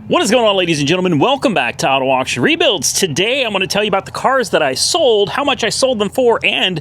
What is going on, ladies and gentlemen? Welcome back to Auto Auction Rebuilds. Today I'm going to tell you about the cars that I sold, how much I sold them for, and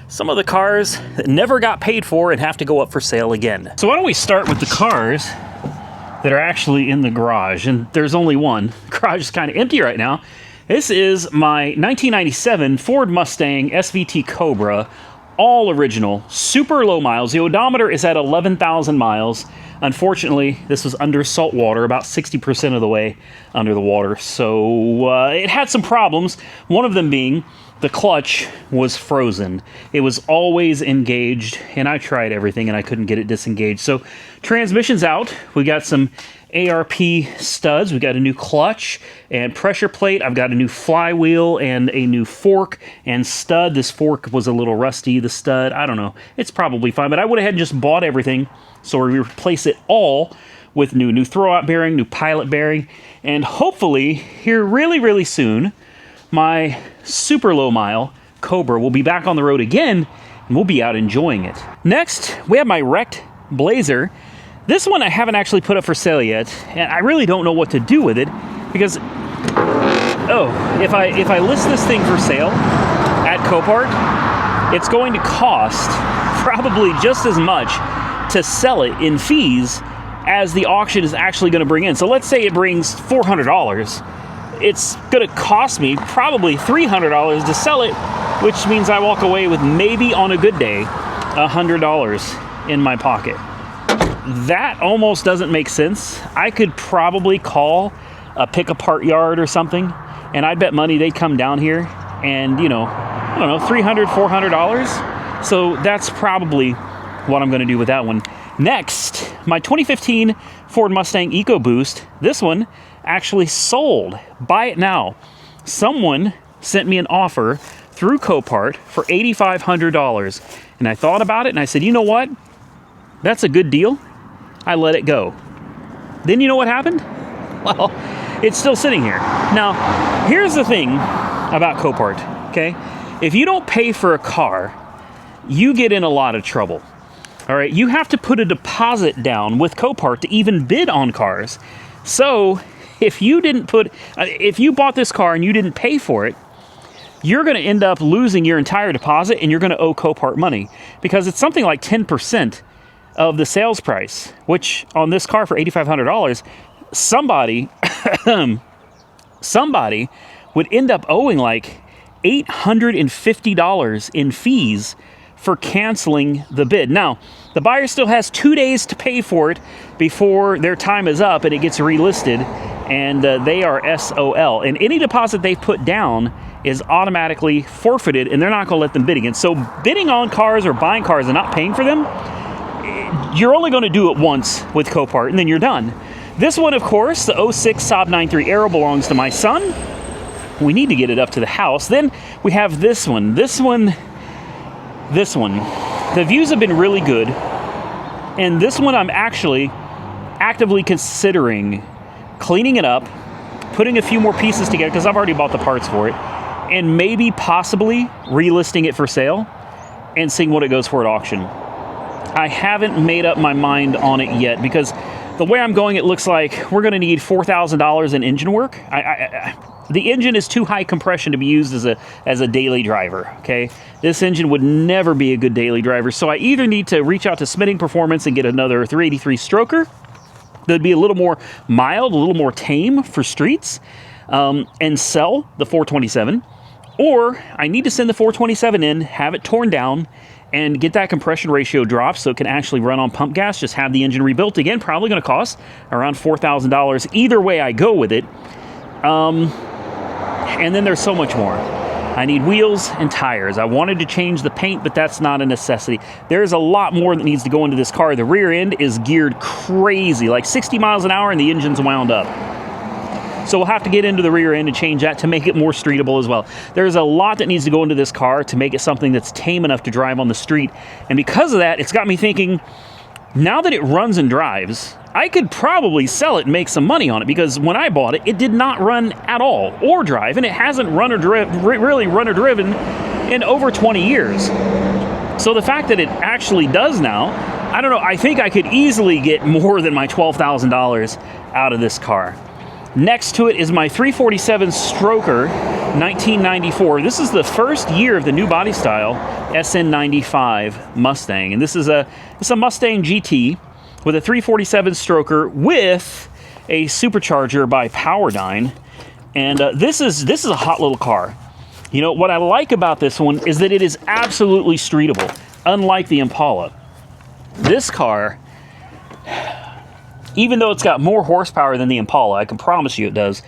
some of the cars that never got paid for and have to go up for sale again. So why don't we start with the cars that are actually in the garage, and there's only one. The garage is kind of empty right now. This is my 1997 Ford Mustang SVT Cobra, all original, super low miles. The odometer is at 11,000 miles. Unfortunately, this was under salt water, about 60% of the way under the water. So it had some problems, one of them being the clutch was frozen. It was always engaged, and I tried everything and I couldn't get it disengaged. So transmission's out. We got some ARP studs. We got a new clutch and pressure plate. I've got a new flywheel and a new fork and stud. This fork was a little rusty. The stud, I don't know. It's probably fine, but I went ahead and just bought everything. So we replace it all with new throwout bearing, new pilot bearing, and hopefully here really soon, my super low mile Cobra will be back on the road again, and we'll be out enjoying it. Next, we have my wrecked Blazer. This one I haven't actually put up for sale yet, and I really don't know what to do with it because, if I list this thing for sale at Copart, it's going to cost probably just as much to sell it in fees as the auction is actually going to bring in. So let's say it brings $400. It's going to cost me probably $300 to sell it, which means I walk away with maybe on a good day $100 in my pocket. That almost doesn't make sense. I could probably call a pick-apart yard or something, and I'd bet money they'd come down here and, I don't know, $300, $400. So that's probably what I'm going to do with that one. Next, my 2015 Ford Mustang EcoBoost. This one actually sold. Buy it now. Someone sent me an offer through Copart for $8,500. And I thought about it and I said, you know what? That's a good deal. I let it go. Then you know what happened? Well, it's still sitting here. Now, here's the thing about Copart, okay? If you don't pay for a car, you get in a lot of trouble. All right, you have to put a deposit down with Copart to even bid on cars. So if you bought this car and you didn't pay for it, you're going to end up losing your entire deposit and you're going to owe Copart money because it's something like 10% of the sales price, which on this car for $8,500, somebody would end up owing like $850 in fees for canceling the bid. Now, the buyer still has 2 days to pay for it before their time is up and it gets relisted, and they are SOL. And any deposit they put down is automatically forfeited, and they're not going to let them bid again. So bidding on cars or buying cars and not paying for them, you're only going to do it once with Copart, and then you're done. This one, of course, the 06 Saab 9.3 Aero belongs to my son. We need to get it up to the house. Then we have this one. This one, the views have been really good, and this one I'm actually actively considering cleaning it up, putting a few more pieces together because I've already bought the parts for it, and maybe possibly relisting it for sale and seeing what it goes for at auction. I haven't made up my mind on it yet because the way I'm going, it looks like we're going to need $4,000 in engine work. The engine is too high compression to be used as a daily driver, okay? This engine would never be a good daily driver, so I either need to reach out to Smithing Performance and get another 383 stroker that'd be a little more mild, a little more tame for streets, and sell the 427, or I need to send the 427 in, have it torn down, and get that compression ratio dropped so it can actually run on pump gas, just have the engine rebuilt again, probably going to cost around $4,000. Either way I go with it. And then there's so much more. I need wheels and tires. I wanted to change the paint, but that's not a necessity. There's a lot more that needs to go into this car. The rear end is geared crazy, like 60 miles an hour, and the engine's wound up. So we'll have to get into the rear end and change that to make it more streetable as well. There's a lot that needs to go into this car to make it something that's tame enough to drive on the street. And because of that, it's got me thinking, now that it runs and drives, I could probably sell it and make some money on it because when I bought it, it did not run at all or drive, and it hasn't really run or driven in over 20 years. So the fact that it actually does now, I don't know, I think I could easily get more than my $12,000 out of this car. Next to it is my 347 Stroker 1994. This is the first year of the new body style SN95 Mustang, and this is a Mustang GT with a 347 Stroker with a supercharger by Powerdyne, and this is a hot little car. You know what I like about this one is that it is absolutely streetable, unlike the Impala. This car, even though it's got more horsepower than the Impala, I can promise you it does,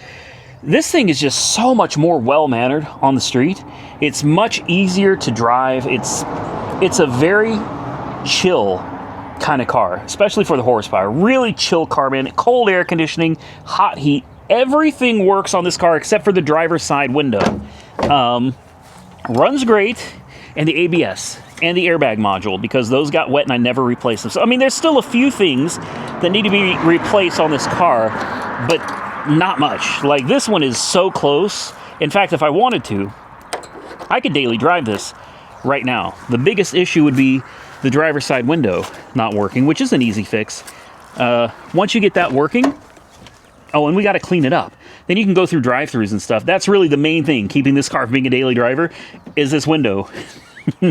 this thing is just so much more well-mannered on the street. It's much easier to drive. It's a very chill kind of car, especially for the horsepower. Really chill car, man. Cold air conditioning, hot heat. Everything works on this car except for the driver's side window. Runs great, and the ABS and the airbag module, because those got wet and I never replaced them. So, I mean, there's still a few things that need to be replaced on this car, but not much. Like, this one is so close. In fact, if I wanted to, I could daily drive this right now. The biggest issue would be the driver's side window not working, which is an easy fix. Once you get that working, oh, and we got to clean it up. Then you can go through drive-thrus and stuff. That's really the main thing, keeping this car from being a daily driver, is this window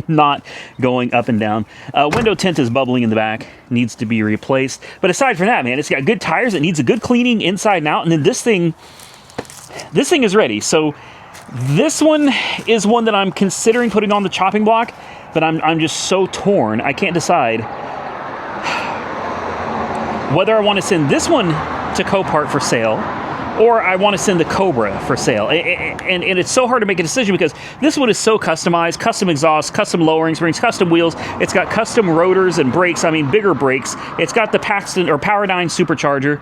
not going up and down. Window tint is bubbling in the back, needs to be replaced. But aside from that, man, it's got good tires. It needs a good cleaning inside and out. And then this thing is ready. So this one is one that I'm considering putting on the chopping block, but I'm just so torn. I can't decide whether I want to send this one to Copart for sale, or I want to send the Cobra for sale. And it's so hard to make a decision because this one is so customized, custom exhaust, custom lowering springs, custom wheels. It's got custom rotors and brakes, I mean bigger brakes. It's got the Paxton or Powerdyne supercharger,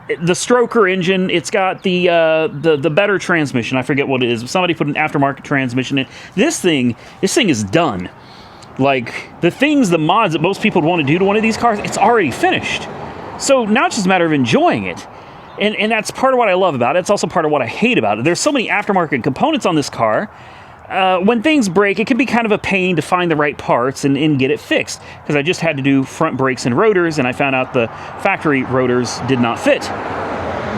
the Stroker engine. It's got the better transmission. I forget what it is. Somebody put an aftermarket transmission in. This thing is done. Like, the mods that most people would want to do to one of these cars, it's already finished. So now it's just a matter of enjoying it. And that's part of what I love about it. It's also part of what I hate about it. There's so many aftermarket components on this car. When things break, it can be kind of a pain to find the right parts and get it fixed. Because I just had to do front brakes and rotors, and I found out the factory rotors did not fit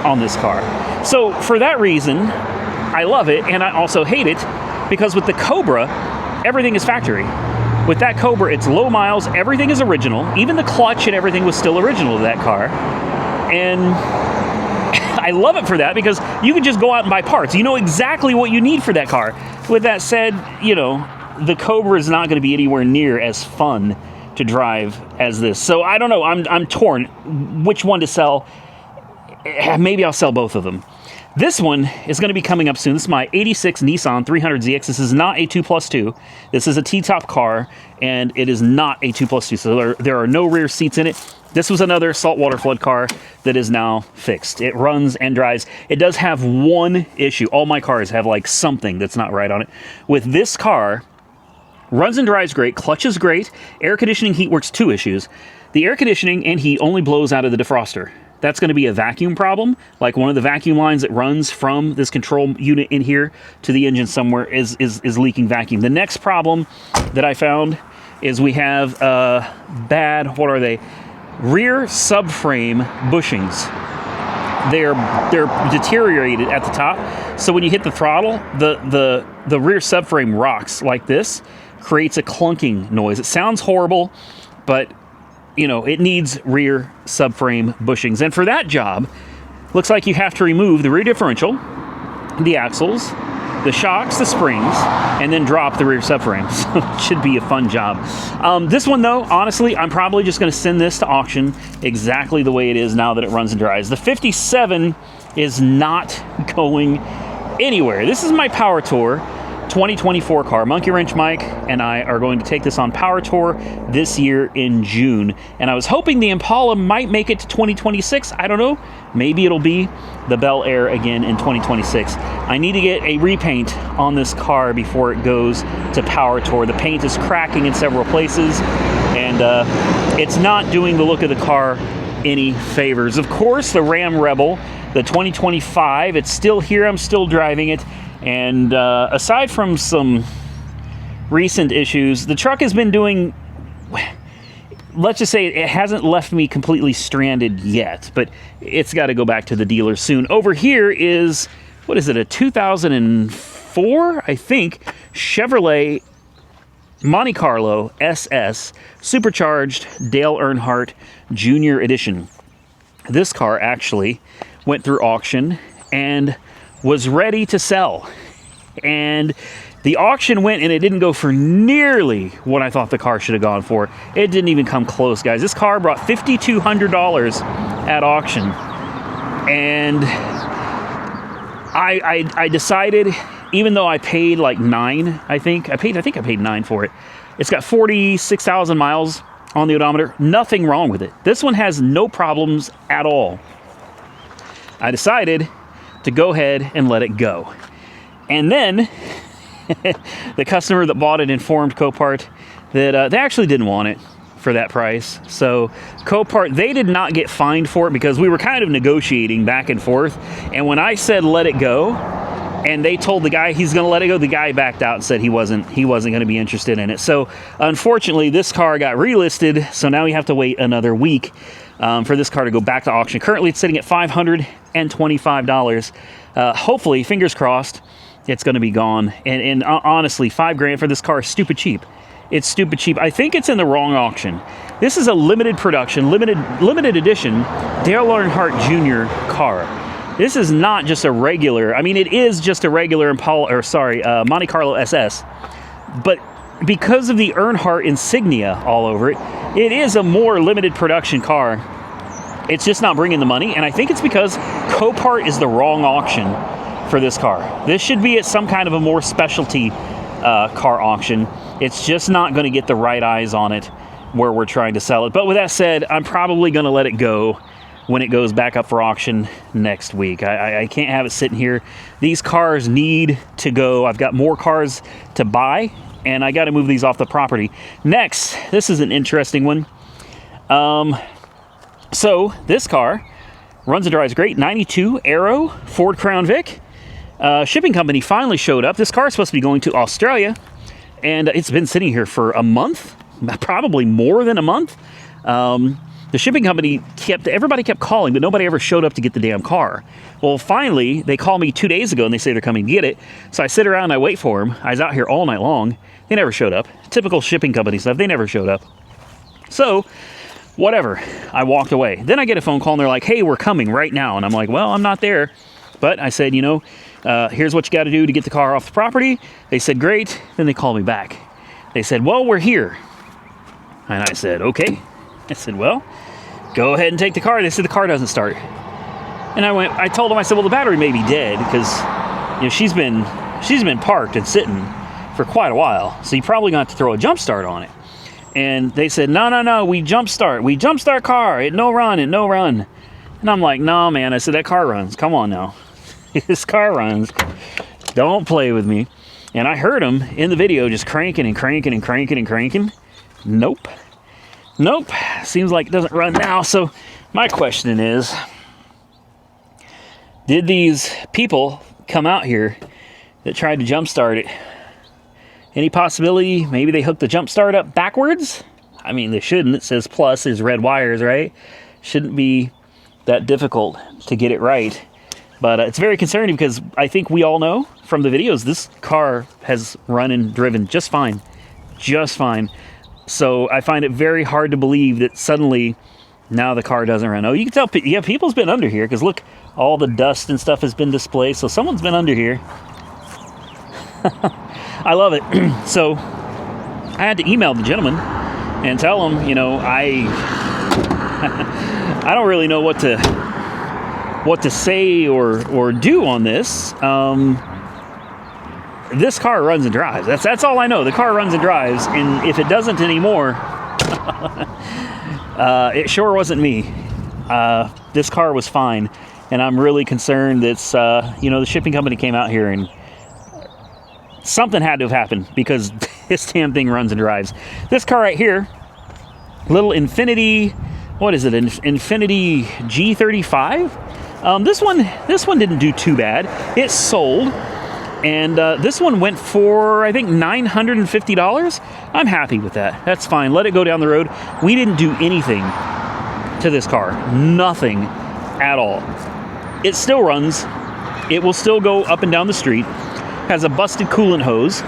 on this car. So for that reason, I love it, and I also hate it, because with the Cobra, everything is factory. With that Cobra, it's low miles, everything is original. Even the clutch and everything was still original to that car. And I love it for that, because you can just go out and buy parts. You know exactly what you need for that car. With that said, you know, the Cobra is not going to be anywhere near as fun to drive as this. So I don't know. I'm torn which one to sell. Maybe I'll sell both of them. This one is going to be coming up soon. This is my 86 Nissan 300ZX. This is not a 2+2. This is a T-top car, and it is not a 2+2. So there are no rear seats in it. This was another saltwater flood car that is now fixed. It runs and drives. It does have one issue. All my cars have like something that's not right on it. With this car, runs and drives great, clutch is great, air conditioning, heat works, 2 issues. The air conditioning and heat only blows out of the defroster. That's going to be a vacuum problem. Like, one of the vacuum lines that runs from this control unit in here to the engine somewhere is leaking vacuum. The next problem that I found is we have bad, what are they? Rear subframe bushings. They're deteriorated at the top. So when you hit the throttle, the rear subframe rocks like this, creates a clunking noise. It sounds horrible, but you know, it needs rear subframe bushings. And for that job, looks like you have to remove the rear differential, the axles, the shocks, the springs, and then drop the rear subframe. So it should be a fun job. This one, though, honestly, I'm probably just going to send this to auction exactly the way it is now that it runs and drives. The 57 is not going anywhere. This is my Power Tour 2024 car. Monkey Wrench Mike and I are going to take this on Power Tour this year in June. And I was hoping the Impala might make it to 2026. I don't know. Maybe it'll be the Bel Air again in 2026. I need to get a repaint on this car before it goes to Power Tour. The paint is cracking in several places, and it's not doing the look of the car any favors. Of course, the Ram Rebel, the 2025, it's still here. I'm still driving it. And aside from some recent issues, the truck has been doing... let's just say it hasn't left me completely stranded yet, but it's got to go back to the dealer soon. Over here is, what is it, a 2004, I think, Chevrolet Monte Carlo SS Supercharged Dale Earnhardt Jr. Edition. This car actually went through auction and was ready to sell. And the auction went and it didn't go for nearly what I thought the car should have gone for. It didn't even come close, guys. This car brought $5,200 at auction. And I decided, even though I paid like $9, I think I paid $9 for it. It's got 46,000 miles on the odometer. Nothing wrong with it. This one has no problems at all. I decided to go ahead and let it go. And then the customer that bought it informed Copart that they actually didn't want it for that price. So Copart, they did not get fined for it because we were kind of negotiating back and forth. And when I said let it go, and they told the guy he's going to let it go, the guy backed out and said he wasn't going to be interested in it. So unfortunately, this car got relisted. So now we have to wait another week for this car to go back to auction. Currently, it's sitting at $525. Hopefully, fingers crossed, it's going to be gone. And honestly, $5,000 for this car is stupid cheap. It's stupid cheap. I think it's in the wrong auction. This is a limited production, limited edition Dale Earnhardt Jr. car. This is not just a regular. I mean, it is just a regular Monte Carlo SS, but because of the Earnhardt insignia all over it, it is a more limited production car. It's just not bringing the money, and I think it's because Copart is the wrong auction for this car. This should be at some kind of a more specialty car auction. It's just not going to get the right eyes on it where we're trying to sell it. But with that said, I'm probably going to let it go when it goes back up for auction next week. I can't have it sitting here. These cars need to go. I've got more cars to buy, and I got to move these off the property. Next, this is an interesting one. So this car runs and drives great. 92 Aero Ford Crown Vic. Shipping company finally showed up. This car is supposed to be going to Australia, and it's been sitting here for a month, probably more than a month. The shipping company everybody kept calling, but nobody ever showed up to get the damn car. Well, finally, they called me 2 days ago, and they say they're coming to get it. So I sit around and I wait for them. I was out here all night long. They never showed up. Typical shipping company stuff. They never showed up. So, whatever. I walked away. Then I get a phone call, and they're like, hey, we're coming right now. And I'm like, well, I'm not there. But I said, here's what you got to do to get the car off the property. They said, great. Then they called me back. They said, well, we're here. And I said, okay. I said, well, go ahead and take the car. They said the car doesn't start. And I told them, I said, well, the battery may be dead because, she's been parked and sitting for quite a while. So you probably going to have to throw a jump start on it. And they said, no, we jump start car. It no run. And I'm like, no, man. I said, that car runs. Come on now. This car runs. Don't play with me. And I heard him in the video just cranking and cranking and cranking and cranking. Nope. Seems like it doesn't run now. So my question is, did these people come out here that tried to jump start it? Any possibility maybe they hooked the jump start up backwards? I mean, they shouldn't. It says plus, there's red wires, right? Shouldn't be that difficult to get it right. But it's very concerning because I think we all know from the videos this car has run and driven just fine. So I find it very hard to believe that suddenly now the car doesn't run. Oh, you can tell, yeah, people's been under here because look, all the dust and stuff has been displaced. So someone's been under here. I love it. So I had to email the gentleman and tell him, I don't really know what to say or do on this. This car runs and drives. That's all I know. The car runs and drives, and if it doesn't anymore, it sure wasn't me. This car was fine, and I'm really concerned that the shipping company came out here and something had to have happened because this damn thing runs and drives. This car right here, little Infiniti, what is it? Infiniti G35. This one didn't do too bad. It sold. And this one went for, I think, $950. I'm happy with that. That's fine. Let it go down the road. We didn't do anything to this car. Nothing at all. It still runs. It will still go up and down the street. Has a busted coolant hose.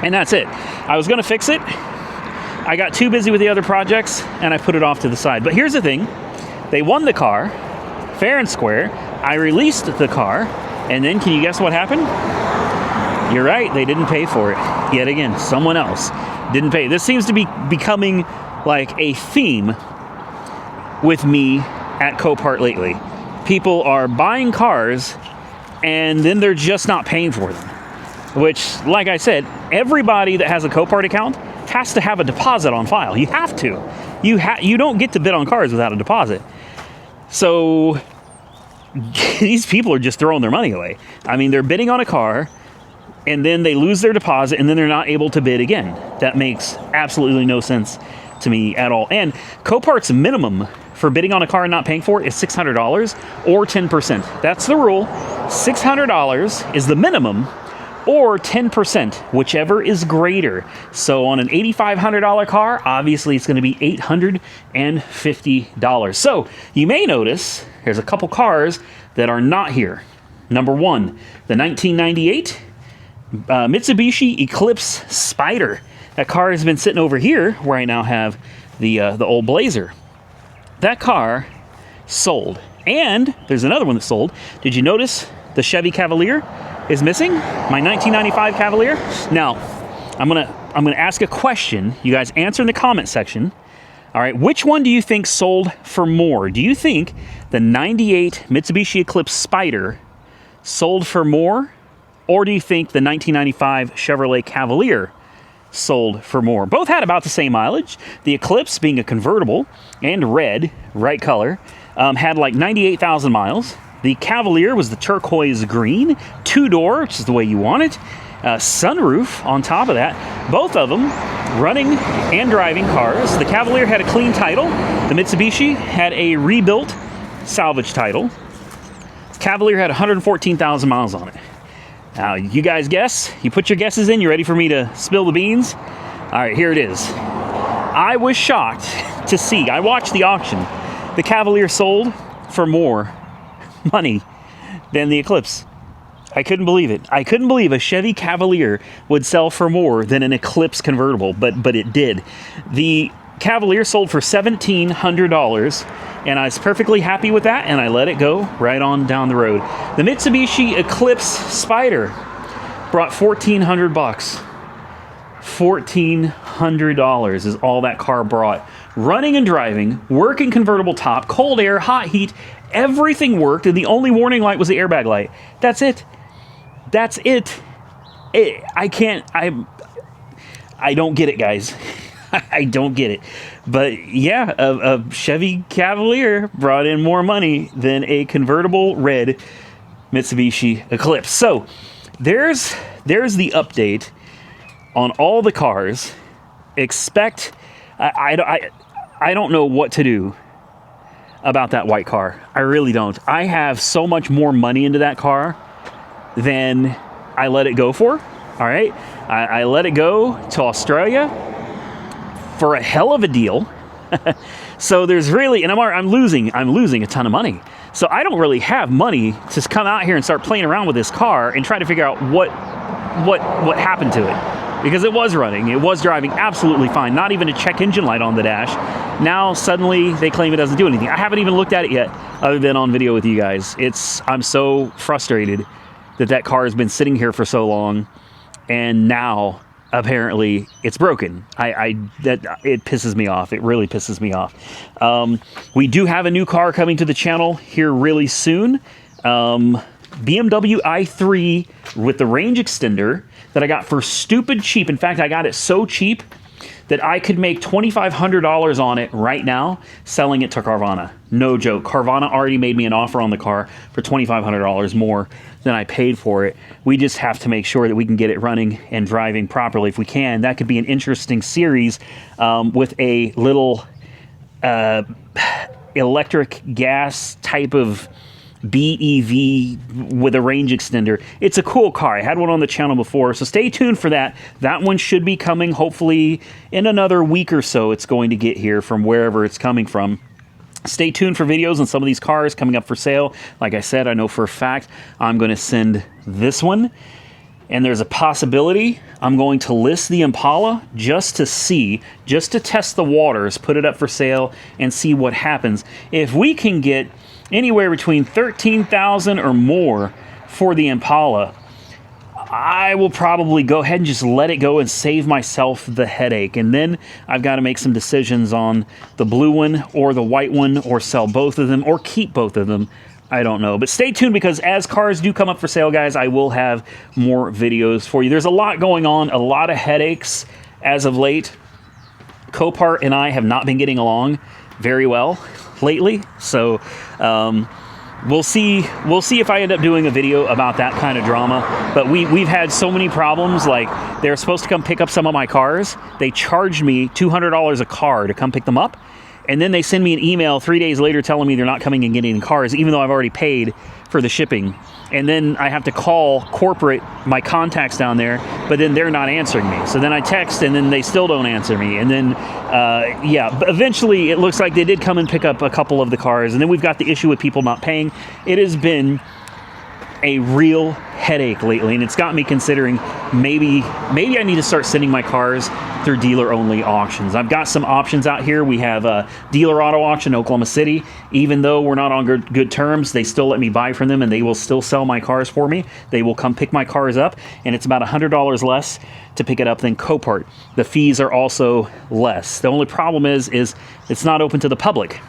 And that's it. I was going to fix it. I got too busy with the other projects, and I put it off to the side. But here's the thing. They won the car, fair and square. I released the car, and then can you guess what happened? You're right. They didn't pay for it. Yet again, someone else didn't pay. This seems to be becoming like a theme with me at Copart lately. People are buying cars, and then they're just not paying for them. Which, like I said, everybody that has a Copart account has to have a deposit on file. You have to. You don't get to bid on cars without a deposit. So these people are just throwing their money away. I mean, they're bidding on a car, and then they lose their deposit, and then they're not able to bid again. That makes absolutely no sense to me at all. And Copart's minimum for bidding on a car and not paying for it is $600 or 10%. That's the rule. $600 is the minimum, or 10%, whichever is greater. So on an $8,500 car, obviously it's going to be $850. So you may notice there's a couple cars that are not here. Number one, the 1998 Mitsubishi Eclipse Spider. That car has been sitting over here where I now have the old Blazer. That car sold. And there's another one that sold. Did you notice the Chevy Cavalier is missing? My 1995 Cavalier. Now, I'm gonna ask a question. You guys answer in the comment section. All right, which one do you think sold for more? Do you think the 98 Mitsubishi Eclipse Spider sold for more? Or do you think the 1995 Chevrolet Cavalier sold for more? Both had about the same mileage. The Eclipse, being a convertible and red, right color, had like 98,000 miles. The Cavalier was the turquoise green, two-door, which is the way you want it. Sunroof on top of that. Both of them running and driving cars. The Cavalier had a clean title. The Mitsubishi had a rebuilt salvage title. Cavalier had 114,000 miles on it. Now, you guys guess. You put your guesses in. You ready for me to spill the beans? All right, here it is. I was shocked to see. I watched the auction. The Cavalier sold for more money than the Eclipse. I couldn't believe it. I couldn't believe a Chevy Cavalier would sell for more than an Eclipse convertible, but it did. The Cavalier sold for $1,700, and I was perfectly happy with that, and I let it go right on down the road. The Mitsubishi Eclipse Spider brought $1,400. $1,400 is all that car brought. Running and driving, working convertible top, cold air, hot heat, everything worked, and the only warning light was the airbag light. That's it. That's it. I don't get it, guys. I don't get it. But yeah, a Chevy Cavalier brought in more money than a convertible red Mitsubishi Eclipse. So there's the update on all the cars. Expect, I don't know what to do about that white car. I really don't. I have so much more money into that car than I let it go for. All right. I let it go to Australia for a hell of a deal. So there's really, and I'm losing a ton of money. So I don't really have money to come out here and start playing around with this car and try to figure out what happened to it. Because it was running, it was driving absolutely fine. Not even a check engine light on the dash. Now suddenly they claim it doesn't do anything. I haven't even looked at it yet, other than on video with you guys. I'm so frustrated that car has been sitting here for so long, and now apparently it's broken. It pisses me off. It really pisses me off. We do have a new car coming to the channel here really soon. BMW i3 with the range extender that I got for stupid cheap. In fact, I got it so cheap that I could make $2,500 on it right now selling it to Carvana. No joke. Carvana already made me an offer on the car for $2,500 more than I paid for it. We just have to make sure that we can get it running and driving properly if we can. That could be an interesting series with a little electric gas type of BEV with a range extender. It's a cool car. I had one on the channel before, so stay tuned for that. That one should be coming hopefully in another week or so. It's going to get here from wherever it's coming from. Stay tuned for videos on some of these cars coming up for sale. Like I said, I know for a fact I'm going to send this one. And there's a possibility I'm going to list the Impala just to see, just to test the waters, put it up for sale, and see what happens. If we can get anywhere between $13,000 or more for the Impala, I will probably go ahead and just let it go and save myself the headache. And then I've got to make some decisions on the blue one or the white one, or sell both of them, or keep both of them. I don't know. But stay tuned, because as cars do come up for sale, guys, I will have more videos for you. There's a lot going on, a lot of headaches as of late. Copart and I have not been getting along very well lately. So we'll see if I end up doing a video about that kind of drama. But we've had so many problems. Like, they're supposed to come pick up some of my cars. They charged me $200 a car to come pick them up. And then they send me an email 3 days later telling me they're not coming and getting the cars, even though I've already paid for the shipping. And then I have to call corporate, my contacts down there, but then they're not answering me. So then I text, and then they still don't answer me. And then, yeah, but eventually it looks like they did come and pick up a couple of the cars. And then we've got the issue with people not paying. It has been a real headache lately, and it's got me considering maybe I need to start sending my cars through dealer-only auctions. I've got some options out here. We have a dealer auto auction in Oklahoma City. Even though we're not on good terms, they still let me buy from them, and they will still sell my cars for me. They will come pick my cars up, and it's about $100 less to pick it up than Copart. The fees are also less. The only problem is it's not open to the public.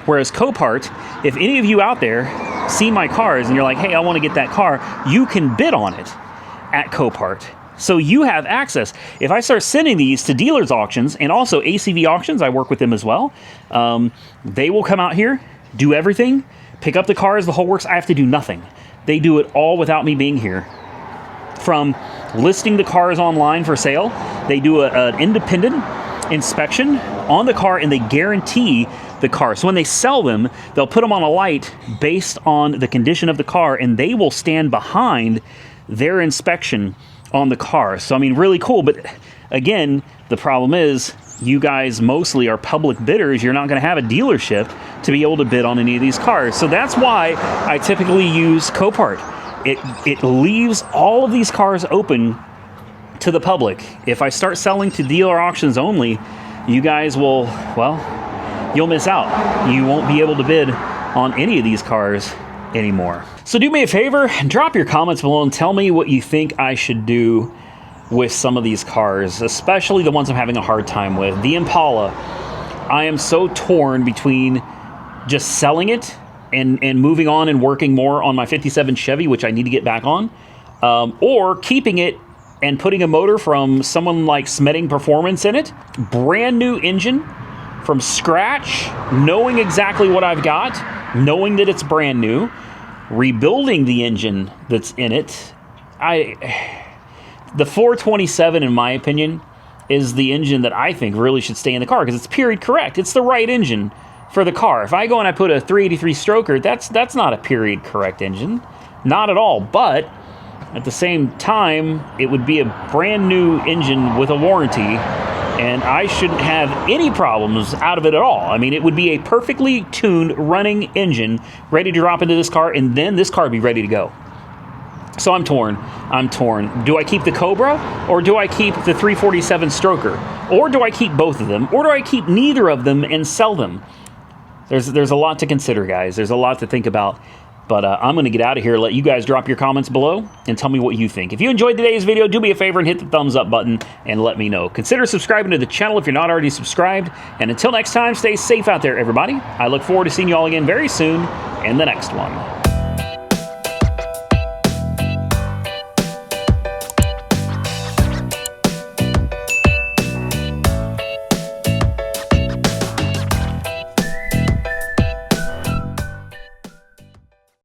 Whereas Copart, if any of you out there see my cars and you're like, hey, I want to get that car, you can bid on it at Copart. So you have access. If I start sending these to dealers auctions and also ACV auctions, I work with them as well. They will come out here, do everything, pick up the cars, the whole works. I have to do nothing. They do it all without me being here. From listing the cars online for sale, they do an independent inspection on the car, and they guarantee the car. So when they sell them, they'll put them on a light based on the condition of the car, and they will stand behind their inspection on the car. So, I mean, really cool. But again, the problem is you guys mostly are public bidders. You're not going to have a dealership to be able to bid on any of these cars. So that's why I typically use Copart. It leaves all of these cars open to the public. If I start selling to dealer auctions only, you guys will, well, you'll miss out. You won't be able to bid on any of these cars anymore. So do me a favor, drop your comments below and tell me what you think I should do with some of these cars, especially the ones I'm having a hard time with. The Impala, I am so torn between just selling it and moving on and working more on my 57 Chevy, which I need to get back on, or keeping it and putting a motor from someone like Smedding Performance in it. Brand new engine from scratch, knowing exactly what I've got, knowing that it's brand new, rebuilding the engine that's in it. The 427, in my opinion, is the engine that I think really should stay in the car because it's period correct. It's the right engine for the car. If I go and I put a 383 stroker, that's not a period correct engine. Not at all. But at the same time, it would be a brand new engine with a warranty, and I shouldn't have any problems out of it at all. I mean, it would be a perfectly tuned running engine ready to drop into this car, and then this car would be ready to go. So I'm torn. Do I keep the Cobra, or do I keep the 347 stroker? Or do I keep both of them? Or do I keep neither of them and sell them? There's a lot to consider, guys. There's a lot to think about. But I'm going to get out of here, let you guys drop your comments below and tell me what you think. If you enjoyed today's video, do me a favor and hit the thumbs up button and let me know. Consider subscribing to the channel if you're not already subscribed. And until next time, stay safe out there, everybody. I look forward to seeing you all again very soon in the next one.